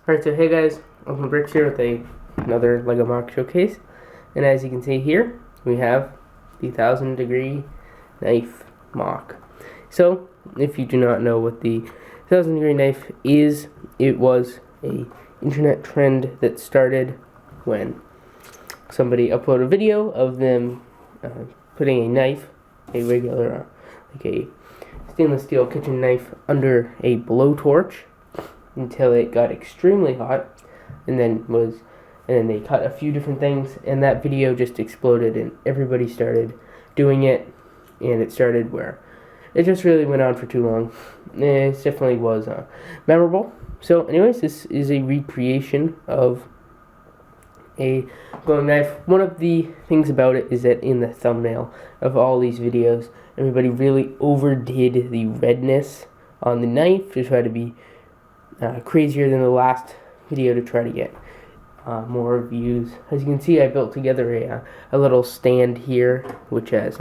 Alright, so hey guys, Uncle Bricks here with another LEGO MOC showcase. And as you can see here, we have the 1000-degree knife MOC. So, if you do not know what the 1000-degree knife is, it was a internet trend that started when somebody uploaded a video of them putting a knife, a regular, like a stainless steel kitchen knife, under a blowtorch until it got extremely hot, and then they cut a few different things, and that video just exploded, and everybody started doing it, and it started where it just really went on for too long. It definitely was memorable. So anyways, this is a recreation of a glowing knife. One of the things about it is that in the thumbnail of all these videos, everybody really overdid the redness on the knife to try to be crazier than the last video to try to get more views. As you can see, I built together a little stand here, which has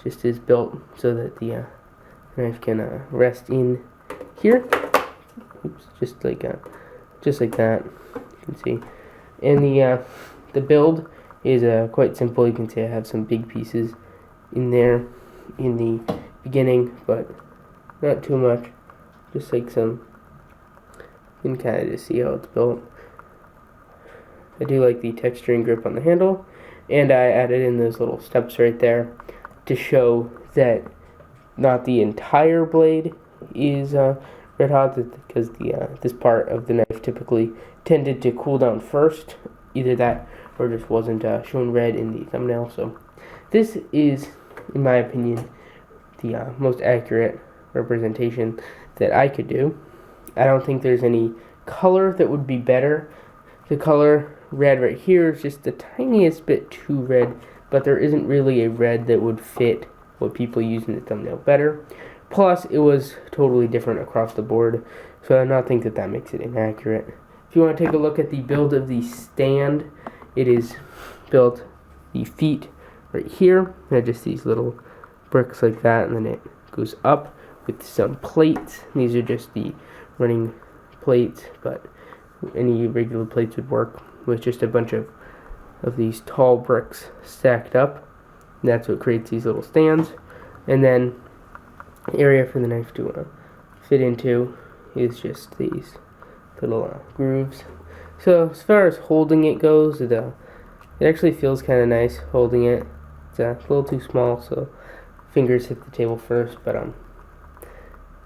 just is built so that the knife can rest in here. Oops, just like that. You can see, and the build is quite simple. You can see I have some big pieces in there in the beginning, but not too much. Just like some. You can kind of just see how it's built. I do like the texture and grip on the handle, and I added in those little steps right there to show that not the entire blade is red hot, because this part of the knife typically tended to cool down first, either that or just wasn't shown red in the thumbnail. So this is, in my opinion, the most accurate representation that I could do. I don't think there's any color that would be better. The color red right here is just the tiniest bit too red, but there isn't really a red that would fit what people use in the thumbnail better. Plus, it was totally different across the board, so I do not think that makes it inaccurate. If you want to take a look at the build of the stand, it is built the feet right here. They're just these little bricks like that, and then it goes up with some plates. These are just the running plates, but any regular plates would work with just a bunch of these tall bricks stacked up. And that's what creates these little stands. And then the area for the knife to fit into is just these little grooves. So as far as holding it goes, it actually feels kind of nice holding it. It's a little too small, so fingers hit the table first, but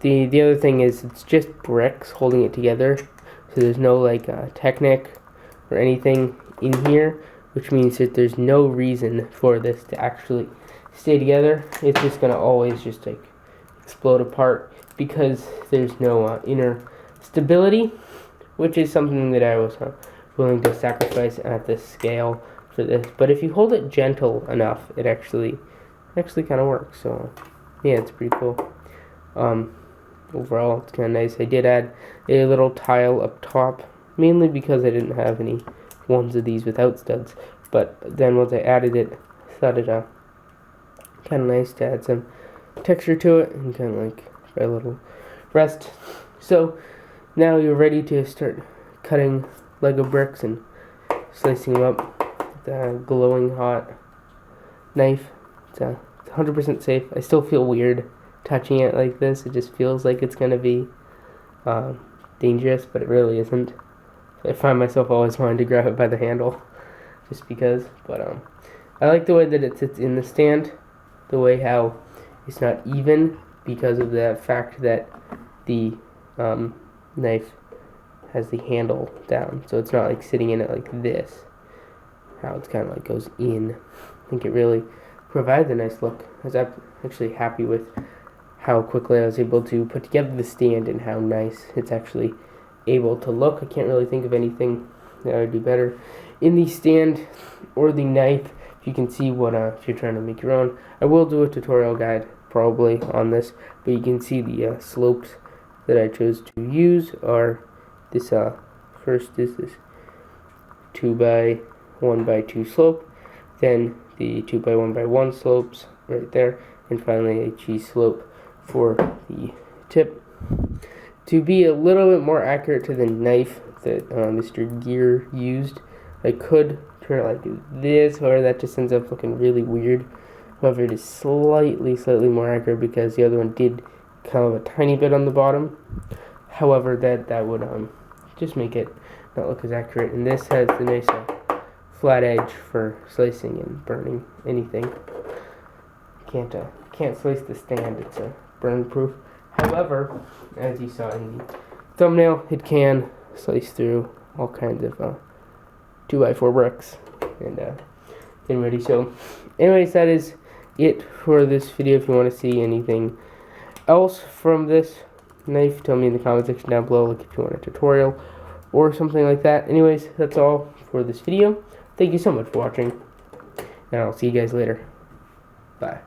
The other thing is it's just bricks holding it together, so there's no like Technic or anything in here, which means that there's no reason for this to actually stay together. It's just gonna always just like explode apart because there's no inner stability, which is something that I was willing to sacrifice at this scale for this. But if you hold it gentle enough, it actually kind of works. So yeah, it's pretty cool. Overall, it's kind of nice. I did add a little tile up top, mainly because I didn't have any ones of these without studs. But then once I added it, I thought it kind of nice to add some texture to it and kind of like a little rest. So now you're ready to start cutting Lego bricks and slicing them up with a glowing hot knife. It's 100% safe. I still feel weird touching it like this. It just feels like it's gonna be dangerous, but it really isn't. I find myself always wanting to grab it by the handle just because, but I like the way that it sits in the stand, the way how it's not even because of the fact that the knife has the handle down, so it's not like sitting in it like this, how it's kind of like goes in. I think it really provides a nice look. I was actually happy with how quickly I was able to put together the stand and how nice it's actually able to look. I can't really think of anything that would be better in the stand or the knife. You can see what if you're trying to make your own. I will do a tutorial guide probably on this, but you can see the slopes that I chose to use are this first is this 2x1x2 slope, then the 2x1x1 slopes right there, and finally a cheese slope for the tip. To be a little bit more accurate to the knife that Mr. Gear used, I could turn it like this, or that just ends up looking really weird. However, it is slightly more accurate because the other one did kind of a tiny bit on the bottom. However, that would just make it not look as accurate. And this has the nice flat edge for slicing and burning anything. Can't slice the stand; it's burn proof. However, as you saw in the thumbnail, it can slice through all kinds of 2x4 bricks and get ready. So, anyways, that is it for this video. If you want to see anything else from this knife, tell me in the comment section down below, like if you want a tutorial or something like that. Anyways, that's all for this video. Thank you so much for watching, and I'll see you guys later. Bye.